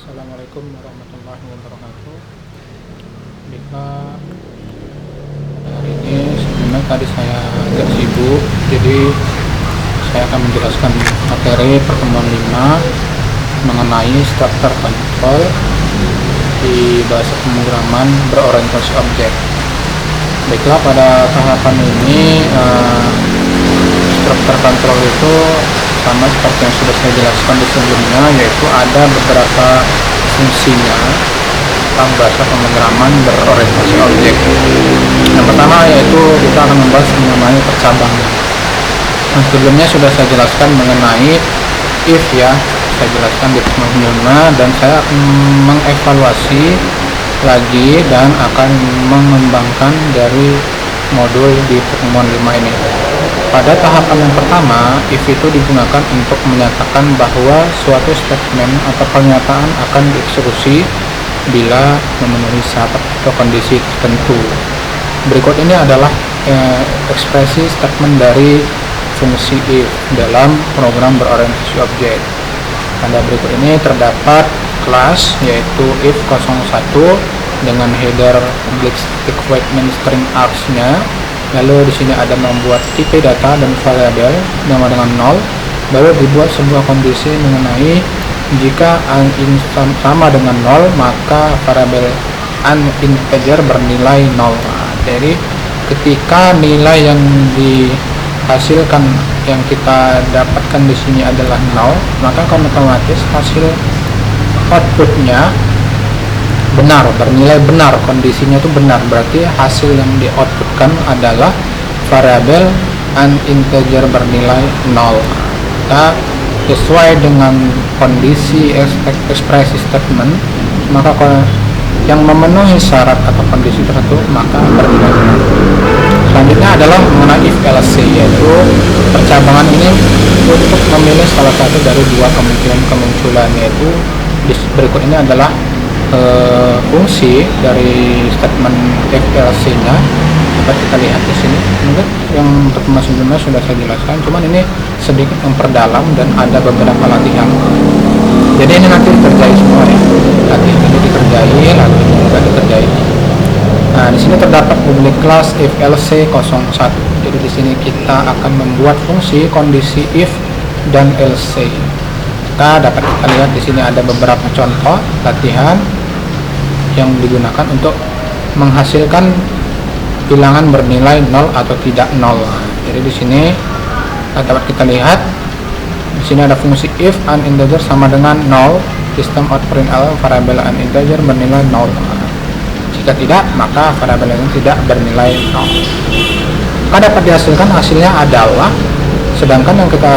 Assalamualaikum warahmatullahi wabarakatuh. Jika hari ini sebenarnya tadi saya agak sibuk, jadi saya akan menjelaskan materi pertemuan 5 mengenai structure control di bahasa pemrograman berorientasi objek. Baiklah, pada tahapan ini structure control itu sama seperti yang sudah saya jelaskan di sebelumnya, yaitu ada beberapa fungsinya dalam bahasa pemrograman berorientasi objek. Yang pertama yaitu kita akan membahas mengenai percabangan. Sebelumnya sudah saya jelaskan mengenai if ya, saya jelaskan di pertemuan 5, dan saya akan mengevaluasi lagi dan akan mengembangkan dari modul di pertemuan 5 ini. Pada tahapan yang pertama, if itu digunakan untuk menyatakan bahwa suatu statement atau pernyataan akan dieksekusi bila memenuhi syarat atau kondisi tertentu. Berikut ini adalah ekspresi statement dari fungsi if dalam program berorientasi objek. Pada berikut ini terdapat kelas yaitu if 01 dengan header public statement string args-nya. Lalu di sini ada membuat tipe data dan variabel nama dengan 0. Baru dibuat sebuah kondisi mengenai jika in sama dengan 0 maka variabel integer bernilai 0. Jadi ketika nilai yang dihasilkan yang kita dapatkan di sini adalah 0, maka otomatis hasil outputnya benar, bernilai benar, kondisinya itu benar, berarti hasil yang di outputkan adalah variabel integer bernilai 0. Kita sesuai dengan kondisi ekspresi statement, maka yang memenuhi syarat atau kondisi tertentu maka bernilai benar. Selanjutnya adalah mengenai if else, yaitu percabangan ini untuk memilih salah satu dari dua kemungkinan kemunculan, yaitu berikut ini adalah fungsi dari statement if else nya. Dapat kita lihat di sini. Mungkin yang pertemuan sebelumnya sudah saya jelaskan, cuman ini sedikit memperdalam dan ada beberapa latihan. Jadi ini nanti dikerjai semua ya. Latihan ini dikerjai, latihan ini juga dikerjai. Nah, di sini terdapat public class if else 01. Jadi di sini kita akan membuat fungsi kondisi if dan else. Dapat kita lihat di sini ada beberapa contoh latihan yang digunakan untuk menghasilkan bilangan bernilai 0 atau tidak 0. Jadi di sini dapat kita lihat di sini ada fungsi if integer sama dengan 0, sistem out println variabel integer bernilai 0. Jika tidak, maka variabel ini tidak bernilai 0. Maka dapat dihasilkan hasilnya adalah, sedangkan yang kita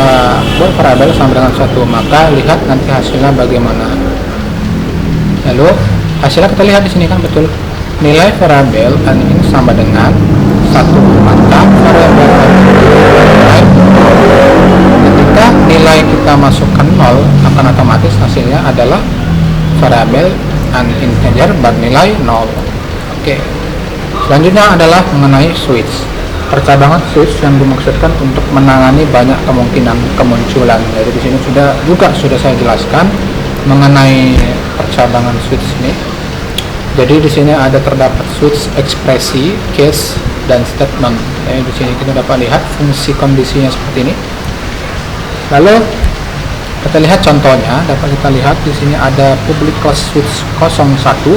buat variabel sama dengan 1, maka lihat nanti hasilnya bagaimana. Lalu hasilnya kita lihat di sini kan betul, nilai variabel ini sama dengan 1, maka variabel nilai 0. Ketika nilai kita masukkan 0, akan otomatis hasilnya adalah variabel integer bernilai 0. Oke. Selanjutnya adalah mengenai switch. Percabangan switch yang dimaksudkan untuk menangani banyak kemungkinan kemunculan. Jadi di sini sudah saya jelaskan mengenai percabangan switch ini. Jadi di sini ada terdapat switch ekspresi, case, dan statement. Jadi di sini kita dapat lihat fungsi kondisinya seperti ini. Lalu kita lihat contohnya. Dapat kita lihat di sini ada public class switch 01.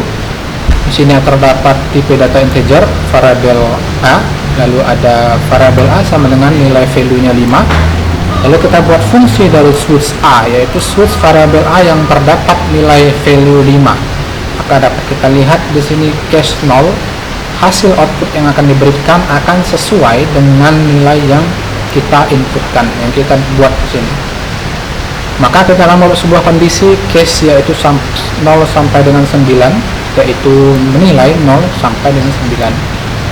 Di sini terdapat tipe data integer variabel a. Lalu ada variabel a sama dengan nilai value-nya 5. Lalu kita buat fungsi dari switch a, yaitu switch variabel a yang terdapat nilai value 5. Maka dapat kita lihat di sini case 0, hasil output yang akan diberikan akan sesuai dengan nilai yang kita inputkan, yang kita buat di sini. Maka kita akan membuat sebuah kondisi case yaitu 0 sampai dengan 9, yaitu menilai 0 sampai dengan 9.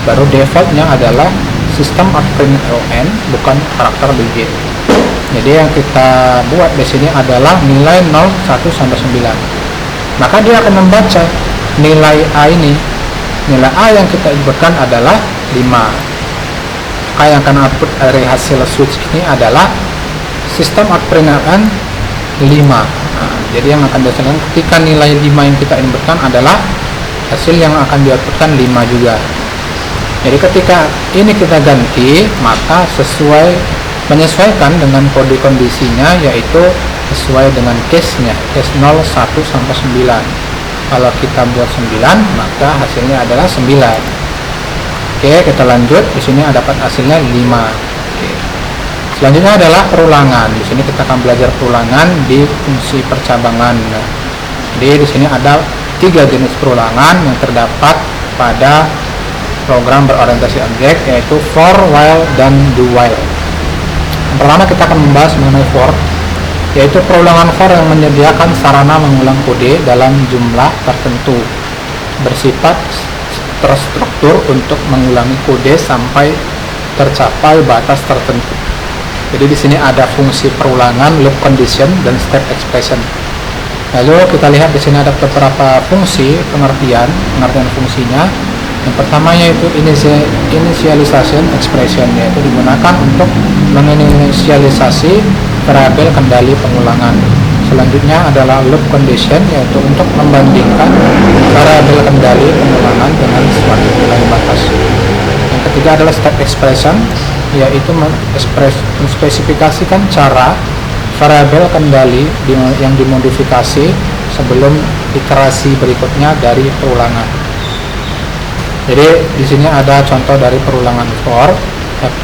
Baru defaultnya adalah sistem out println, bukan karakter digit. Jadi yang kita buat di sini adalah nilai 0, 1 sampai 9. Maka dia akan membaca nilai A ini. Nilai A yang kita inputkan adalah 5. Maka yang akan output dari hasil switch ini adalah sistem out println 5. Nah, jadi yang akan dihasilkan ketika nilai 5 yang kita inputkan adalah hasil yang akan di-outputkan 5 juga. Jadi ketika ini kita ganti, maka menyesuaikan dengan kode kondisinya, yaitu sesuai dengan case-nya, case 0, 1 sampai 9. Kalau kita buat 9, maka hasilnya adalah 9. Oke, kita lanjut. Di sini dapat hasilnya 5. Oke. Selanjutnya adalah perulangan. Di sini kita akan belajar perulangan di fungsi percabangan. Nah, jadi di sini ada 3 jenis perulangan yang terdapat pada program berorientasi objek, yaitu for, while, dan do while. Yang pertama kita akan membahas mengenai for, yaitu perulangan for yang menyediakan sarana mengulang kode dalam jumlah tertentu, bersifat terstruktur untuk mengulangi kode sampai tercapai batas tertentu. Jadi di sini ada fungsi perulangan, loop condition, dan step expression. Lalu kita lihat di sini ada beberapa fungsi pengertian fungsinya. Yang pertama yaitu initialization expression, yaitu digunakan untuk menginisialisasi variabel kendali pengulangan. Selanjutnya adalah loop condition, yaitu untuk membandingkan variabel kendali pengulangan dengan suatu nilai batas. Yang ketiga adalah step expression, yaitu menspesifikasikan cara variabel kendali yang dimodifikasi sebelum iterasi berikutnya dari perulangan. Jadi di sini ada contoh dari perulangan for.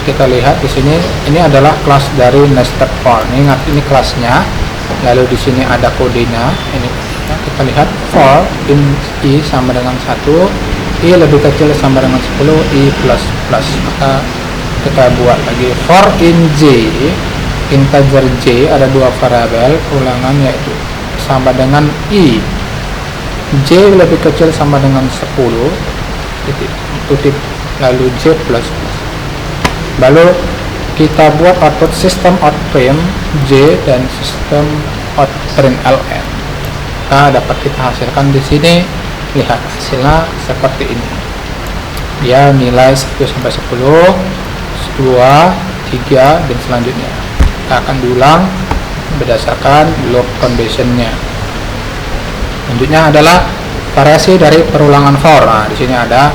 Kita lihat di sini, ini adalah kelas dari nested for. Ingat, ini kelasnya. Lalu di sini ada kodenya. Ini kita lihat for in i sama dengan 1, i lebih kecil sama dengan 10, i plus plus. Maka kita buat lagi for in j, integer j ada 2 variabel ulangan, yaitu sama dengan i, j lebih kecil sama dengan 10 titik, lalu j plus plus. Lalu kita buat output system out print j dan system out print ln. Nah, dapat kita hasilkan di sini. Lihat hasilnya seperti ini. Dia nilai 1 sampai 10, 2, 3, dan selanjutnya. Kita akan diulang berdasarkan loop conditionnya. Selanjutnya adalah variasi dari perulangan for. Nah, di sini ada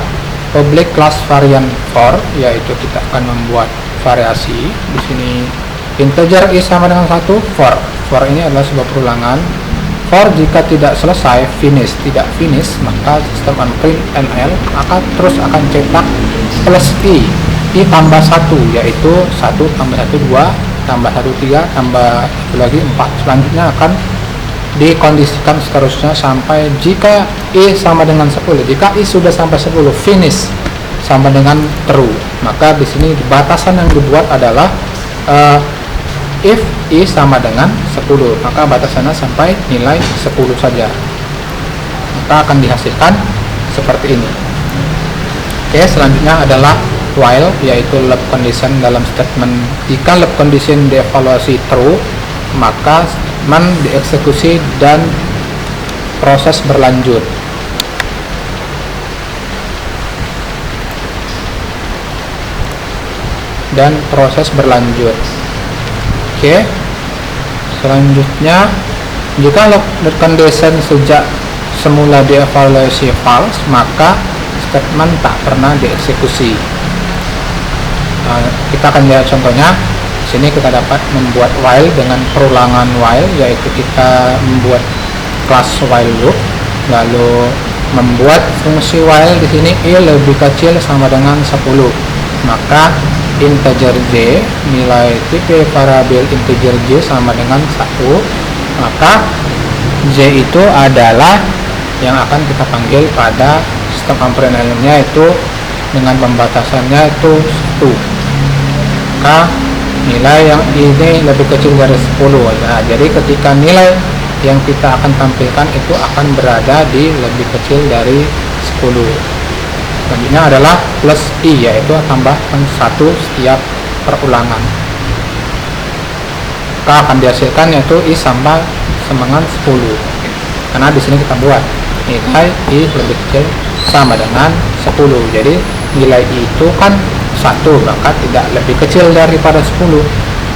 public class variant for, yaitu kita akan membuat variasi. Di sini integer i sama dengan 1 for. For ini adalah sebuah perulangan. For jika tidak selesai, tidak finish, maka sistem unprint nl maka terus akan cetak plus i tambah 1, yaitu 1 tambah 1 2 tambah 1 3 tambah 1 lagi 4. Selanjutnya akan dikondisikan seterusnya sampai jika i sama dengan 10. Jika i sudah sampai 10, finish sama dengan true. Maka di sini batasan yang dibuat adalah if i sama dengan 10, maka batasannya sampai nilai 10 saja. Maka akan dihasilkan seperti ini. Oke, selanjutnya adalah while, yaitu loop condition dalam statement. Jika loop condition dievaluasi true, maka statement dieksekusi dan proses berlanjut. Oke, selanjutnya jika loop condition sejak semula dievaluasi false, maka statement tak pernah dieksekusi. Kita akan lihat contohnya. Di sini kita dapat membuat while dengan perulangan while, yaitu kita membuat kelas while loop, lalu membuat fungsi while. Di sini i lebih kecil sama dengan 10, maka integer j, nilai tipe variabel integer j sama dengan 1, maka j itu adalah yang akan kita panggil pada sistem unprintable-nya, itu dengan pembatasannya itu 1. Maka nilai yang ini lebih kecil dari 10. Nah, jadi ketika nilai yang kita akan tampilkan itu akan berada di lebih kecil dari 10. Selanjutnya adalah plus i, yaitu tambahkan 1 setiap perulangan. Maka akan dihasilkan yaitu i sama dengan 10. Karena di sini kita buat nilai i lebih kecil sama dengan 10. Jadi nilai i itu kan 1, maka tidak lebih kecil daripada 10.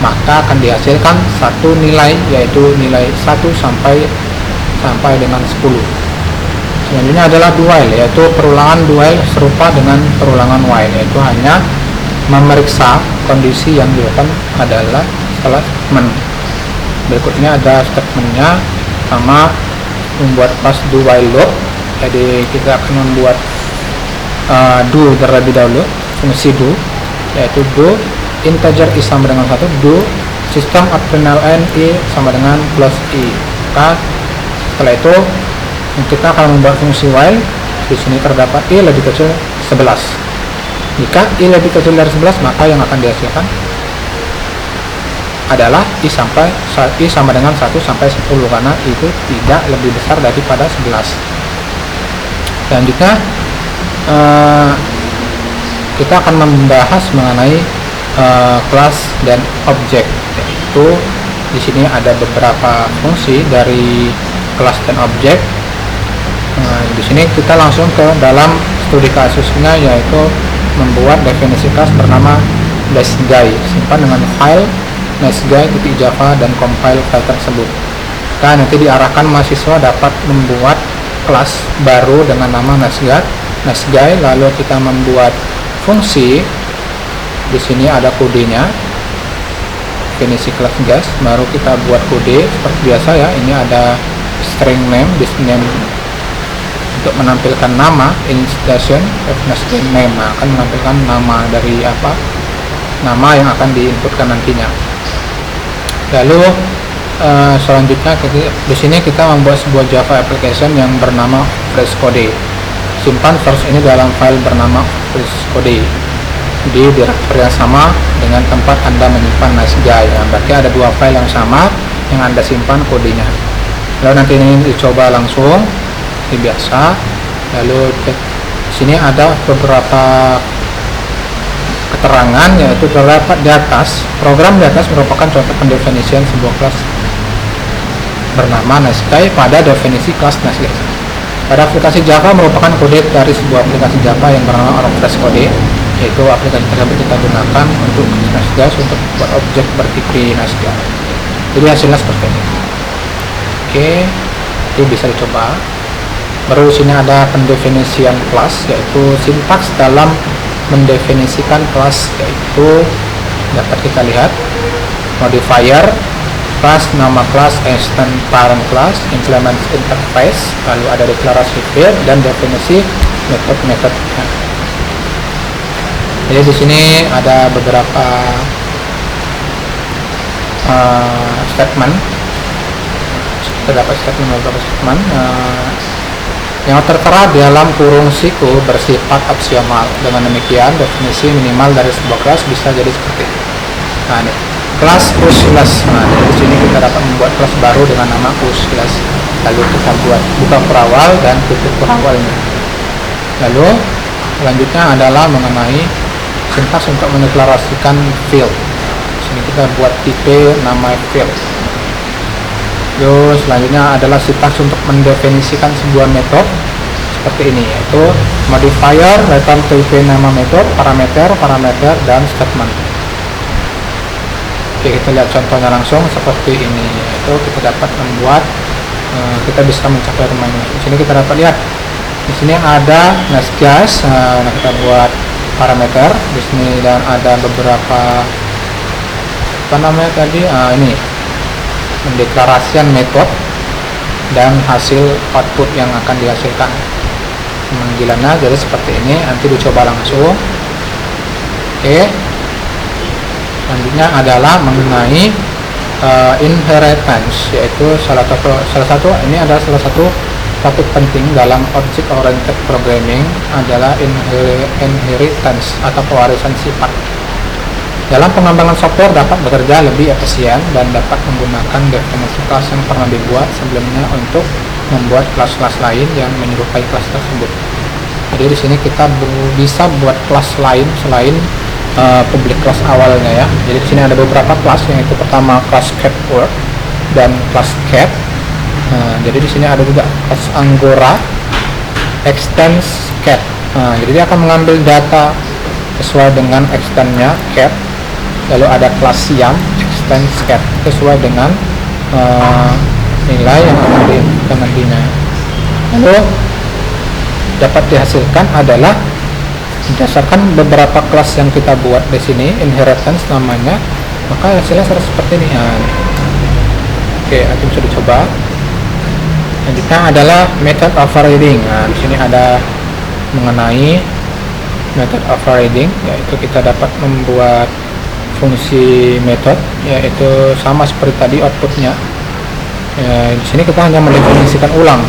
maka akan dihasilkan satu nilai, yaitu nilai 1 sampai dengan 10. Selanjutnya adalah do while, yaitu perulangan do while serupa dengan perulangan while, yaitu hanya memeriksa kondisi yang dilakukan adalah setelah statement. Berikutnya ada statementnya, sama membuat kelas do while loop. Jadi kita akan membuat do terlebih dahulu, fungsi do, yaitu do integer i sama dengan 1, do system println i sama dengan plus i. Maka setelah itu kita akan membuat fungsi while. Di sini terdapat i lebih kecil 11. Jika i lebih kecil dari 11, maka yang akan dihasilkan adalah i sama dengan 1 sampai 10, karena itu tidak lebih besar daripada 11. Selanjutnya kita akan membahas mengenai kelas dan objek, yaitu di sini ada beberapa fungsi dari kelas dan objek. Di sini kita langsung ke dalam studi kasusnya, yaitu membuat definisi kelas bernama NiceGuy. Simpan dengan file NiceGuy.java dan compile file tersebut. Nah, nanti diarahkan mahasiswa dapat membuat kelas baru dengan nama NiceGuy. Lalu kita membuat fungsi. Di sini ada kodenya, definisi kelas gas. Baru kita buat kode seperti biasa ya. Ini ada string name, this name untuk menampilkan nama, initialization of name, akan menampilkan nama dari nama yang akan diinputkan nantinya. Lalu selanjutnya di sini kita membuat sebuah Java application yang bernama Frescode. Simpan source ini dalam file bernama Frescode di directory yang sama dengan tempat Anda menyimpan NiceGuy. Berarti ada dua file yang sama yang Anda simpan kodenya. Lalu nanti ini dicoba langsung seperti biasa. Lalu di sini ada beberapa keterangan, yaitu terdapat di atas. Program di atas merupakan contoh pendefinisian sebuah kelas bernama NiceGuy pada definisi kelas NiceGuy. Pada aplikasi Java merupakan kode dari sebuah aplikasi Java yang bernama Frescode, yaitu aplikasi tersebut kita gunakan untuk NiceGuy untuk membuat objek bertipe NiceGuy. Jadi hasilnya seperti ini. Oke, itu bisa dicoba. Baru sini ada pendefinisian kelas, yaitu sintaks dalam mendefinisikan kelas, yaitu dapat kita lihat modifier, kelas, nama kelas, extend parent kelas, implement interface, lalu ada deklarasi field dan definisi metode-metodenya. Jadi di sini ada beberapa statement. Terdapat beberapa statement yang tertera dalam kurung siku bersifat opsional. Dengan demikian, definisi minimal dari sebuah kelas bisa jadi seperti ini. Nah, ini kelas useless. Nah, dari sini kita dapat membuat kelas baru dengan nama useless. Lalu kita buat buka kurawal dan tutup kurawalnya. Lalu selanjutnya adalah mengenai sintaks untuk mendeklarasikan field. Di sini kita buat tipe nama field. Lalu selanjutnya adalah sintaks untuk mendefinisikan sebuah metode seperti ini, yaitu modifier, return tipe nama metode, parameter, dan statement. Oke, kita lihat contohnya langsung seperti ini, yaitu kita dapat membuat, kita bisa mencapai rumahnya. Di sini kita dapat lihat, di sini ada NiceGuy. Nah, kita buat parameter di sini dan ada beberapa ini mendeklarasikan metode dan hasil output yang akan dihasilkan pemanggilannya jadi seperti ini. Nanti dicoba langsung. Oke, selanjutnya adalah mengenai inheritance, yaitu salah satu topik penting dalam object oriented programming adalah inheritance atau pewarisan sifat. Dalam pengembangan software dapat bekerja lebih efisien dan dapat menggunakan definisi kelas yang pernah dibuat sebelumnya untuk membuat kelas-kelas lain yang menyerupai kelas tersebut. Jadi di sini kita bisa buat kelas lain selain public class awalnya ya. Jadi di sini ada beberapa kelas, yang itu pertama kelas catword dan kelas cat. Jadi di sini ada juga kelas Angora, extends cat. Jadi dia akan mengambil data sesuai dengan extendnya cat. Lalu ada kelas Yam, extend scat sesuai dengan nilai yang akan diinputkan nantinya. Lalu dapat dihasilkan adalah berdasarkan beberapa kelas yang kita buat di sini, inheritance namanya, maka hasilnya seperti ini. Oke, itu bisa dicoba. Selanjutnya adalah method overriding. Nah, di sini ada mengenai method overriding, yaitu kita dapat membuat fungsi method, yaitu sama seperti tadi outputnya. Di sini kita hanya mendefinisikan ulang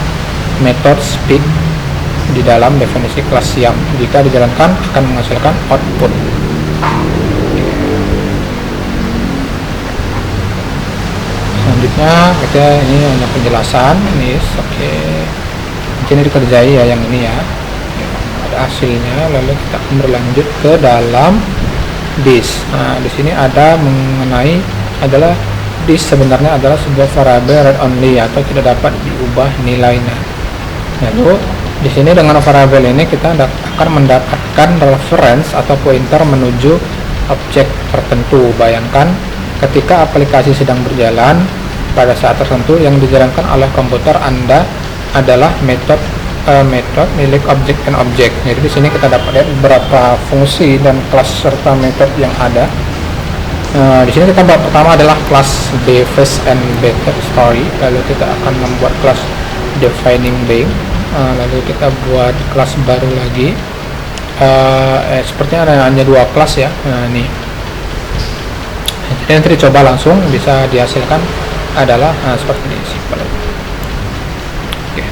method speak di dalam definisi kelas yang jika dijalankan akan menghasilkan output. Selanjutnya kita ini hanya penjelasan ini. Oke, ini dikerjai ya yang ini ya. Ada hasilnya, lalu kita berlanjut ke dalam this. Nah, di sini ada mengenai adalah this sebenarnya adalah sebuah variabel read only atau tidak dapat diubah nilainya. Lalu di sini dengan variabel ini kita akan mendapatkan reference atau pointer menuju objek tertentu. Bayangkan ketika aplikasi sedang berjalan pada saat tertentu yang dijalankan oleh komputer Anda adalah metode milik objek dan objek. Jadi di sini kita dapat lihat beberapa fungsi dan kelas serta metode yang ada. Di sini kita buat pertama adalah kelas device and better story. Lalu kita akan membuat kelas defining bank. Lalu kita buat kelas baru lagi. Sepertinya ada hanya dua kelas ya. Ini. Jadi nanti dicoba langsung bisa dihasilkan adalah seperti ini. Simple. Oke.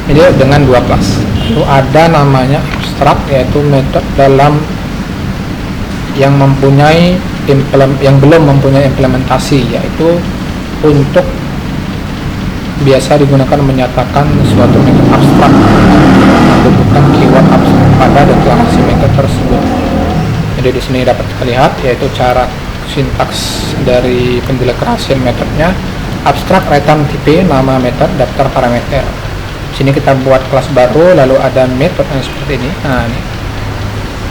Ini dengan dua kelas. Lalu ada namanya abstract, yaitu metode dalam yang mempunyai yang belum mempunyai implementasi, yaitu untuk biasa digunakan menyatakan suatu metode abstrak, membutuhkan keyword abstrak pada deklarasi metode tersebut. Jadi di sini dapat kita lihat yaitu cara sintaks dari pendeklarasian metodenya. Abstrak return tipe nama metode daftar parameter. Di sini kita buat kelas baru, lalu ada metode yang seperti ini. Nah, ini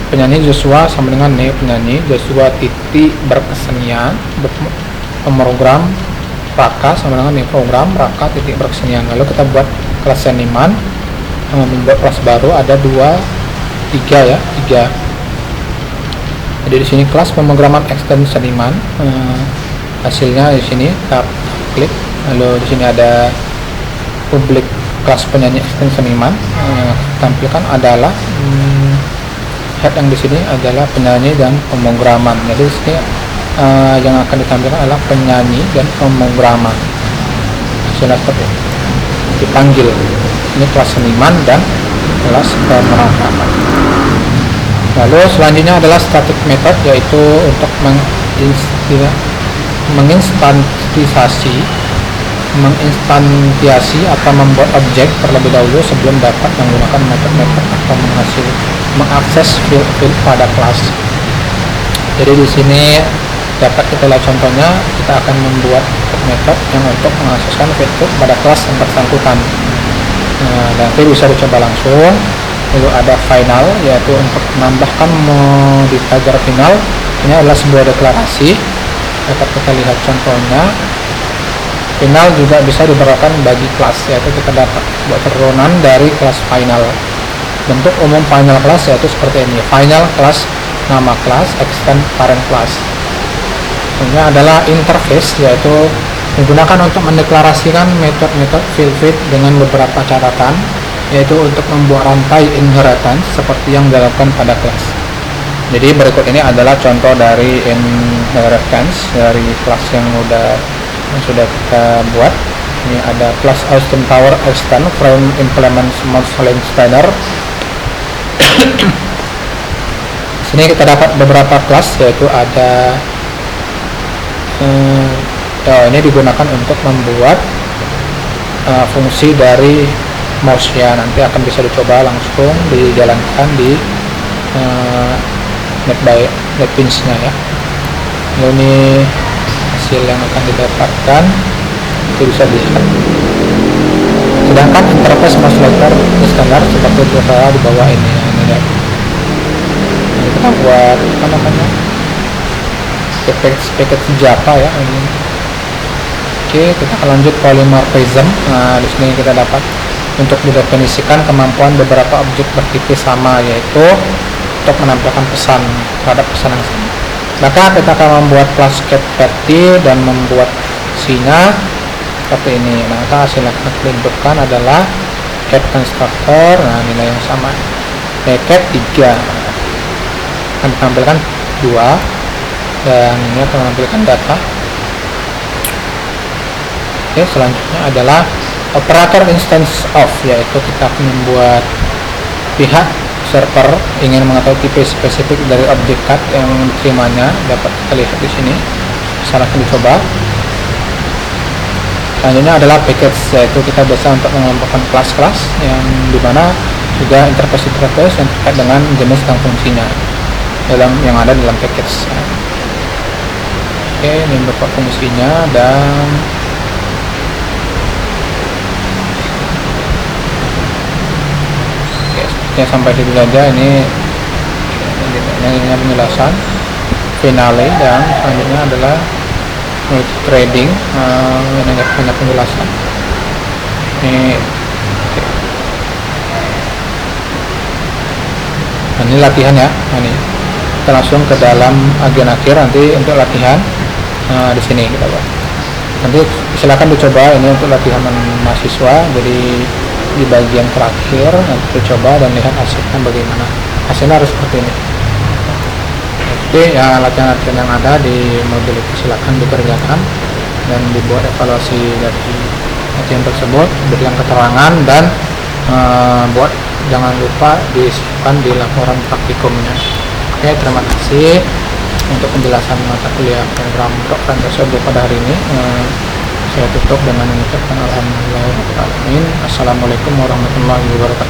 penyanyi Joshua sama dengan penyanyi Joshua titik berkesenian program Raka sama dengan program Raka titik berkesenian. Lalu kita buat kelas seniman, membuat kelas baru ada 3. Jadi di sini kelas pemrograman extend seniman. Hasilnya di sini kita klik, lalu di sini ada publik kelas penyanyi extend seniman. Tampilkan adalah head yang di sini adalah penyanyi dan pemrograman. Jadi di sini yang akan ditampilkan adalah penyanyi dan pemrograman. Hasilnya seperti ini. Dipanggil. Ini kelas seniman dan kelas pemrograman. Lalu selanjutnya adalah static method, yaitu untuk menginstansiasi atau membuat objek terlebih dahulu sebelum dapat menggunakan metode-metode atau mengakses field pada kelas. Jadi di sini dapat kita lihat contohnya, kita akan membuat metode yang untuk mengakseskan field pada kelas yang bersangkutan. Nanti bisa dicoba langsung. Lalu ada final, yaitu untuk menambahkan modifier final. Ini adalah sebuah deklarasi. Dapat kita lihat contohnya. Final juga bisa diberikan bagi kelas, yaitu kita dapat buat turunan dari kelas final. Bentuk umum final class yaitu seperti ini. Final class, nama kelas, extend parent class. Ini adalah interface, yaitu digunakan untuk mendeklarasikan metode-metode field dengan beberapa catatan, yaitu untuk membuat rantai inheritance seperti yang dilakukan pada kelas. Jadi berikut ini adalah contoh dari inheritance dari kelas yang sudah kita buat. Ini ada kelas Austin Tower extend from implement smart selling spanner. Sini kita dapat beberapa kelas, yaitu ada ini digunakan untuk membuat fungsi dari mouse ya. Nanti akan bisa dicoba langsung dijalankan di NetBeans nya ya. Lalu ini hasil yang akan didapatkan itu bisa dilihat. Sedangkan interface mouse selector standar seperti tutorial di bawah ini ya. Ini kita buat apa namanya package Java ya ini. Oke, kita akan lanjut polymorphism. Nah, di sini kita dapat untuk didefinisikan kemampuan beberapa objek bertipe sama, yaitu untuk menampilkan pesan terhadap pesan yang sama. Maka kita akan membuat class getParty dan membuat fungsinya seperti ini. Maka hasil yang kita inputkan adalah getConstructor, nah nilai yang sama, get 3 akan ditampilkan 2, dan ini akan menampilkan data. Oke, selanjutnya adalah operator instance of, yaitu kita akan membuat pihak server ingin mengetahui tipe spesifik dari objek cat yang diterimanya, dapat kita lihat di sini. Silahkan dicoba. Selanjutnya adalah package, yaitu kita bisa untuk mengelompokkan kelas-kelas yang dimana juga interface yang terkait dengan jenis dan fungsinya yang ada dalam package. Oke, ini beberapa fungsinya, dan ya sampai situ saja. Ini penjelasan finale, dan selanjutnya adalah trading. Ini banyak penjelasan. Ini latihan ya. Ini kita langsung ke dalam agen akhir nanti untuk latihan. Di sini kita buat. Nanti silakan dicoba ini untuk latihan mahasiswa. Jadi di bagian terakhir nanti dicoba dan lihat hasilnya bagaimana. Hasilnya harus seperti ini. Oke, ya, latihan-latihan yang ada di modul itu silakan dikerjakan dan dibuat evaluasi dari latihan tersebut, berikan keterangan, dan jangan lupa diisikan di laporan praktikumnya. Oke, terima kasih untuk penjelasan mata kuliah program tersebut pada hari ini. Saya tutup dengan mengucapkan alhamdulillah. Assalamualaikum warahmatullahi wabarakatuh.